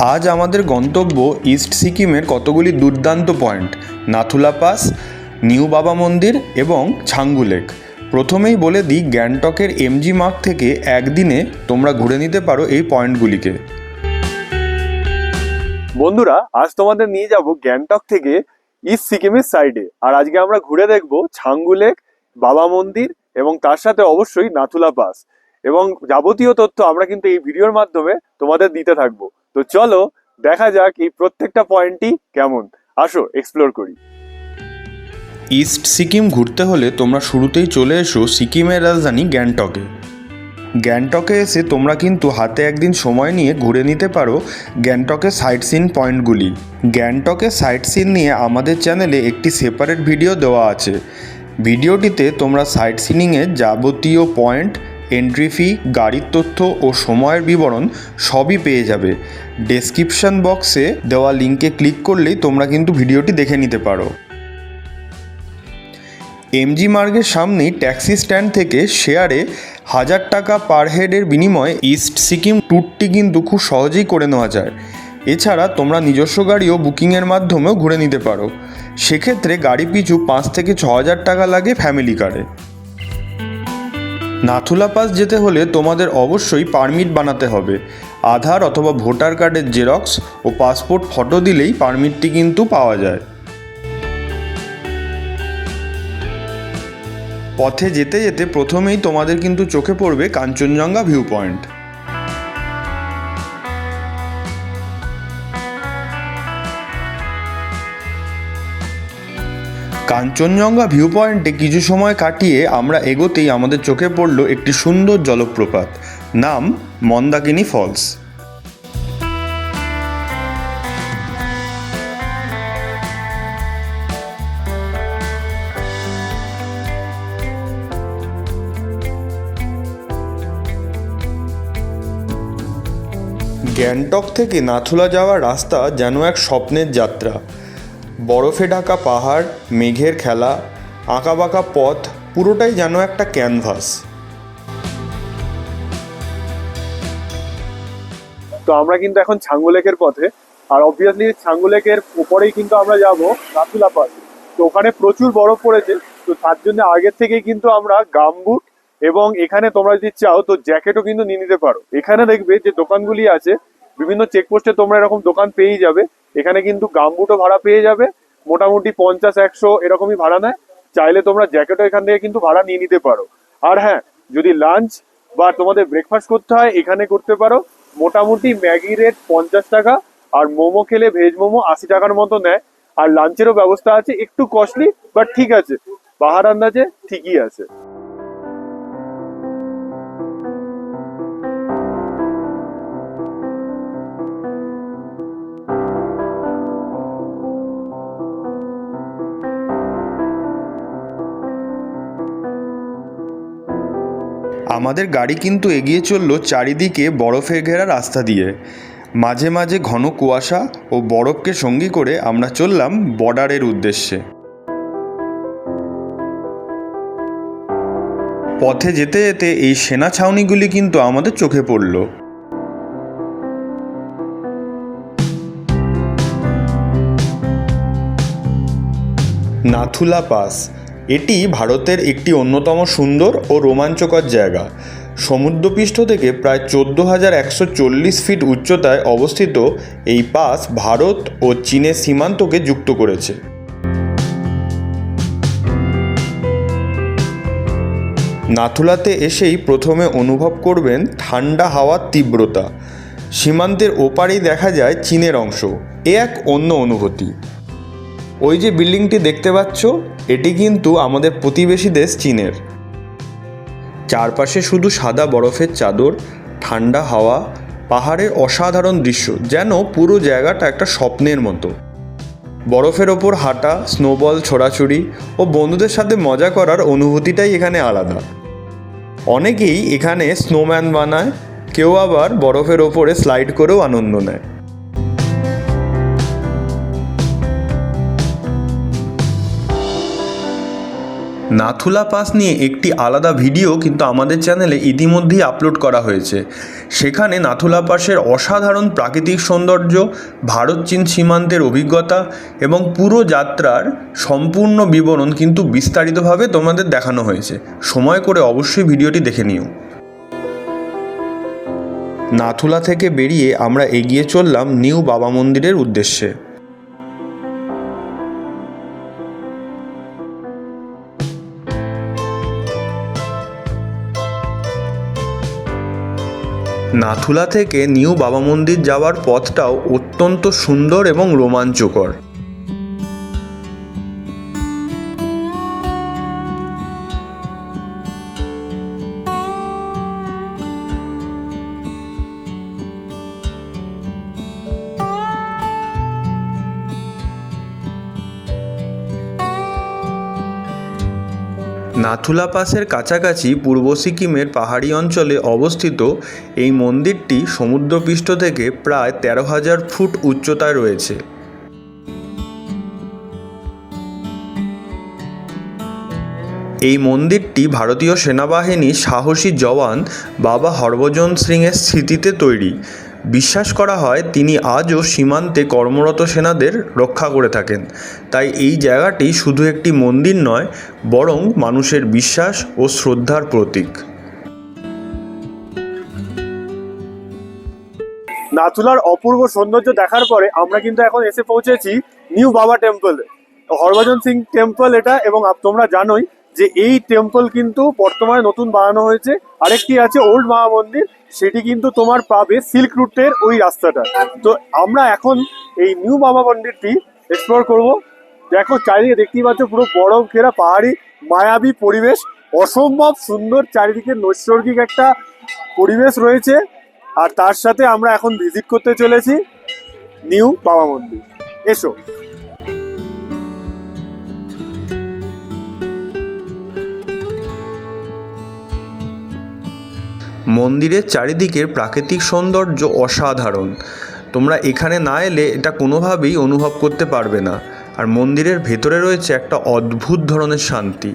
আজ আমাদের গন্তব্য ইস্ট সিকিমের কতগুলি দুর্দান্ত পয়েন্ট, নাথুলা পাস, নিউ বাবা মন্দির এবং ছাঙ্গু লেক। প্রথমেই বলে দিই, গ্যাংটকের এমজি মার্গ থেকে একদিনে তোমরা ঘুরে নিতে পারো এই পয়েন্টগুলিকে। বন্ধুরা, আজ তোমাদের নিয়ে যাব গ্যাংটক থেকে ইস্ট সিকিমের সাইডে। আর আজকে আমরা ঘুরে দেখব ছাঙ্গু লেক, বাবা মন্দির এবং তার সাথে অবশ্যই নাথুলা পাস। এবং যাবতীয় তথ্য আমরা কিন্তু এই ভিডিওর মাধ্যমে তোমাদের দিতে থাকবো। তো চলো দেখা যাক এই প্রত্যেকটা পয়েন্টই কেমন। আসো এক্সপ্লোর করি। ইস্ট সিকিম ঘুরতে হলে তোমরা শুরুতেই চলে এসো সিকিমের রাজধানী গ্যাংটকে। গ্যাংটকে এসে তোমরা কিন্তু হাতে একদিন সময় নিয়ে ঘুরে নিতে পারো গ্যাংটকের সাইট সিন পয়েন্টগুলি। গ্যাংটকের সাইট সিন নিয়ে আমাদের চ্যানেলে একটি সেপারেট ভিডিও দেওয়া আছে। ভিডিওটিতে তোমরা সাইট সিনিংয়ের যাবতীয় পয়েন্ট, এন্ট্রি ফি, গাড়ির তথ্য ও সময়ের বিবরণ সবই পেয়ে যাবে। ডেসক্রিপশন বক্সে দেওয়া লিঙ্কে ক্লিক করলেই তোমরা কিন্তু ভিডিওটি দেখে নিতে পারো। এমজি মার্গের সামনেই ট্যাক্সি স্ট্যান্ড থেকে শেয়ারে 1000 টাকা পার হেডের বিনিময়ে ইস্ট সিকিম ট্যুরটি কিন্তু খুব সহজেই করে নেওয়া যায়। এছাড়া তোমরা নিজস্ব গাড়িও বুকিংয়ের মাধ্যমেও ঘুরে নিতে পারো। সেক্ষেত্রে গাড়ি পিছু 5 থেকে 6000 টাকা লাগে ফ্যামিলি কারে। নাথুলা পাস যেতে হলে তোমাদের অবশ্যই পারমিট বানাতে হবে। আধার অথবা ভোটার কার্ডের জেরক্স ও পাসপোর্ট ফটো দিলেই পারমিটটি কিন্তু পাওয়া যায়। পথে যেতে যেতে প্রথমেই তোমাদের কিন্তু চোখে পড়বে Kanchenjunga view point. Kanchenjunga view পয়েন্টে কিছু সময় কাটিয়ে আমরা এগোতেই আমাদের চোখে পড়ল একটি সুন্দর জলপ্রপাত, নাম মন্দাকিনী ফলস। গ্যাংটক থেকে নাথুলা যাওয়ার রাস্তা যেন এক স্বপ্নের যাত্রা। বরফে ঢাকা পাহাড়, মেঘের খেলা, আঁকাবাঁকা পথ, পুরোটাই যেন একটা ক্যানভাস। তো আমরা কিন্তু এখন ছাঙ্গু লেকের পথে। আর অবভিয়াসলি ছাঙ্গু লেকের উপরেই কিন্তু আমরা যাব নাথুলা পাস। তো ওখানে প্রচুর বরফ পড়েছে, তো তার জন্য আগের থেকেই কিন্তু আমরা গামবুট এবং এখানে তোমরা যদি চাও তো জ্যাকেটও কিন্তু নিয়ে নিতে পারো। এখানে দেখবে যে দোকানগুলি আছে, বিভিন্ন চেকপোস্টে তোমরা এরকম দোকান পেয়েই যাবে। এখানে কিন্তু গামবুটও ভাড়া পেয়ে যাবে, মোটামুটি 50-100 এরকমই ভাড়া নেয়। চাইলে তোমরা জ্যাকেটও এখান থেকে কিন্তু ভাড়া নিয়ে নিতে পারো। আর হ্যাঁ, যদি লাঞ্চ বা তোমাদের ব্রেকফাস্ট করতে হয় এখানে করতে পারো। মোটামুটি ম্যাগি রেট 50 টাকা, আর মোমো খেলে ভেজ মোমো 80 টাকার মতো নেয়। আর লাঞ্চেরও ব্যবস্থা আছে, একটু কস্টলি বাট ঠিক আছে, পাহাড় আন্দাজে ঠিকই আছে। আমাদের গাড়ি কিন্তু এগিয়ে চলল চারিদিকে বরফে ঘেরা রাস্তা দিয়ে। মাঝে মাঝে ঘন কুয়াশা ও বরফকে সঙ্গী করে আমরা চললাম বর্ডারের উদ্দেশ্যে। পথে যেতে যেতে এই সেনা ছাউনিগুলি কিন্তু আমাদের চোখে পড়ল। নাথুলা পাস, এটি ভারতের একটি অন্যতম সুন্দর ও রোমাঞ্চকর জায়গা। সমুদ্রপৃষ্ঠ থেকে প্রায় 14,140 ফিট উচ্চতায় অবস্থিত এই পাস ভারত ও চীনের সীমান্তকে যুক্ত করেছে। নাথুলাতে এসেই প্রথমে অনুভব করবেন ঠান্ডা হাওয়ার তীব্রতা। সীমান্তের ওপারেই দেখা যায় চীনের অংশ, এ এক অন্য অনুভূতি। ওই যে বিল্ডিংটি দেখতে পাচ্ছ, এটি কিন্তু আমাদের প্রতিবেশী দেশ চীনের। চারপাশে শুধু সাদা বরফের চাদর, ঠান্ডা হাওয়া, পাহাড়ের অসাধারণ দৃশ্য, যেন পুরো জায়গাটা একটা স্বপ্নের মতো। বরফের ওপর হাঁটা, স্নোবল ছোড়াছুড়ি ও বন্ধুদের সাথে মজা করার অনুভূতিটাই এখানে আলাদা। অনেকেই এখানে স্নোম্যান বানায়, কেউ আবার বরফের ওপরে স্লাইড করেও আনন্দ নেয়। নাথুলা পাস নিয়ে একটি আলাদা ভিডিও কিন্তু আমাদের চ্যানেলে ইতিমধ্যেই আপলোড করা হয়েছে। সেখানে নাথুলা পাসের অসাধারণ প্রাকৃতিক সৌন্দর্য, ভারত চীন সীমান্তের অভিজ্ঞতা এবং পুরো যাত্রার সম্পূর্ণ বিবরণ কিন্তু বিস্তারিতভাবে তোমাদের দেখানো হয়েছে। সময় করে অবশ্যই ভিডিওটি দেখে নিও। নাথুলা থেকে বেরিয়ে আমরা এগিয়ে চললাম নিউ বাবা মন্দিরের উদ্দেশ্যে। নাথুলা থেকে নিউ বাবা মন্দির যাওয়ার পথটাও অত্যন্ত সুন্দর এবং রোমাঞ্চকর। নাথুলা পাসের কাছাকাছি পূর্ব সিকিমের পাহাড়ি অঞ্চলে অবস্থিত এই মন্দিরটি সমুদ্রপৃষ্ঠ থেকে প্রায় 13,000 ফুট উচ্চতায় রয়েছে। এই মন্দিরটি ভারতীয় সেনাবাহিনীর সাহসী জওয়ান বাবা হরভজন সিংয়ের স্মৃতিতে তৈরি। বিশ্বাস করা হয় তিনি আজও সীমান্তে কর্মরত সেনাদের রক্ষা করে থাকেন। তাই এই জায়গাটি শুধু একটি মন্দির নয়, বরং মানুষের বিশ্বাস ও শ্রদ্ধার প্রতীক। নাথুলার অপূর্ব সৌন্দর্য দেখার পরে আমরা কিন্তু এখন এসে পৌঁছেছি নিউ বাবা টেম্পলে। হরভজন সিং টেম্পল এটা, এবং তোমরা জানোই যে এই টেম্পল কিন্তু বর্তমানে নতুন বানানো হয়েছে। আরেকটি আছে ওল্ড মহা মন্দির, সেটি কিন্তু তোমার পাবে সিল্ক রুটের ওই রাস্তাটা। তো আমরা এখন এই নিউ বাবা মন্দিরটি এক্সপ্লোর করব। দেখো চারিদিকে দেখতেই পাচ্ছ পুরো বরফ ঘেরা পাহাড়ি মায়াবী পরিবেশ, অসম্ভব সুন্দর চারিদিকে নৈসর্গিক একটা পরিবেশ রয়েছে। আর তার সাথে আমরা এখন ভিজিট করতে চলেছি নিউ বাবা মন্দির। এসো। মন্দিরের চারিদিকের প্রাকৃতিক সৌন্দর্য অসাধারণ। তোমরা এখানে না এলে এটা কোনোভাবেই অনুভব করতে পারবে না। আর মন্দিরের ভেতরে রয়েছে একটা অদ্ভুত ধরনের শান্তি।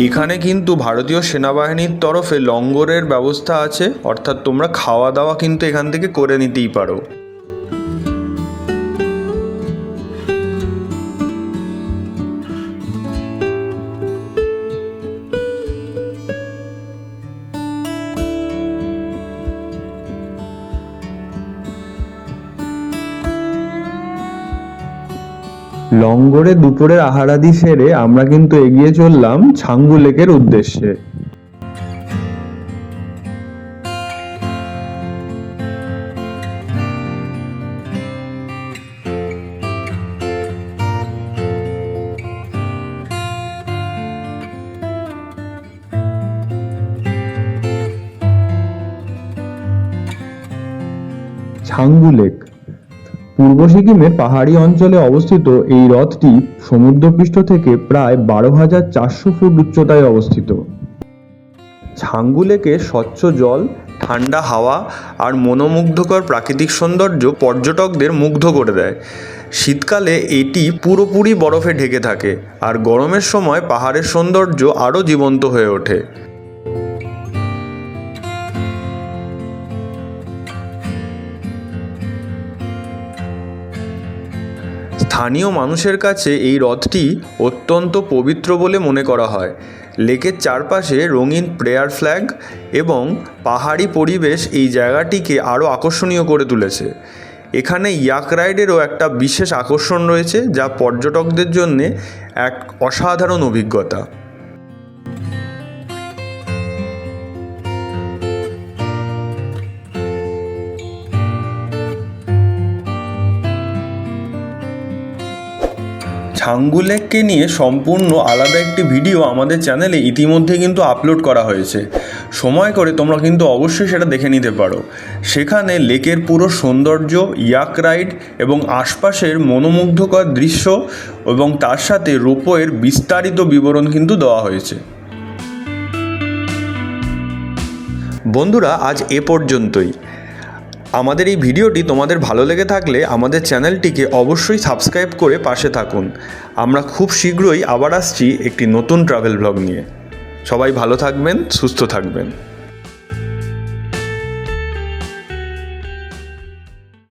এখানে কিন্তু ভারতীয় সেনাবাহিনীর তরফে লঙ্গরের ব্যবস্থা আছে, অর্থাৎ তোমরা খাওয়া দাওয়া কিন্তু এখান থেকে করে নিতেই পারো। লঙ্গরে দুপুরের আহারাদি সেরে আমরা কিন্তু এগিয়ে চললাম ছাঙ্গু লেকের উদ্দেশ্যে। ছাঙ্গু লেক পূর্ব সিকিমের পাহাড়ি অঞ্চলে অবস্থিত। এই হ্রদটি সমুদ্রপৃষ্ঠ থেকে প্রায় 12,400 ফুট উচ্চতায় অবস্থিত। ছাঙ্গু লেকের স্বচ্ছ জল, ঠান্ডা হাওয়া আর মনোমুগ্ধকর প্রাকৃতিক সৌন্দর্য পর্যটকদের মুগ্ধ করে দেয়। শীতকালে এটি পুরোপুরি বরফে ঢেকে থাকে, আর গরমের সময় পাহাড়ের সৌন্দর্য আরও জীবন্ত হয়ে ওঠে। স্থানীয় মানুষের কাছে এই হ্রদটি অত্যন্ত পবিত্র বলে মনে করা হয়। লেকের চারপাশে রঙিন প্রেয়ার ফ্ল্যাগ এবং পাহাড়ি পরিবেশ এই জায়গাটিকে আরও আকর্ষণীয় করে তুলেছে। এখানে ইয়াক রাইডেরও একটা বিশেষ আকর্ষণ রয়েছে, যা পর্যটকদের জন্যে এক অসাধারণ অভিজ্ঞতা। ছাঙ্গু লেককে নিয়ে সম্পূর্ণ আলাদা একটি ভিডিও আমাদের চ্যানেলে ইতিমধ্যে কিন্তু আপলোড করা হয়েছে। সময় করে তোমরা কিন্তু অবশ্যই সেটা দেখে নিতে পারো। সেখানে লেকের পুরো সৌন্দর্য, ইয়াক রাইড এবং আশপাশের মনোমুগ্ধকর দৃশ্য এবং তার সাথে রোপওয়ের বিস্তারিত বিবরণ কিন্তু দেওয়া হয়েছে। বন্ধুরা, আজ এ পর্যন্তই। আমাদের এই ভিডিওটি তোমাদের ভালো লেগে থাকলে আমাদের চ্যানেলটিকে অবশ্যই সাবস্ক্রাইব করে পাশে থাকুন। আমরা খুব শীঘ্রই আবার আসছি একটি নতুন ট্রাভেল ব্লগ নিয়ে। সবাই ভালো থাকবেন, সুস্থ থাকবেন।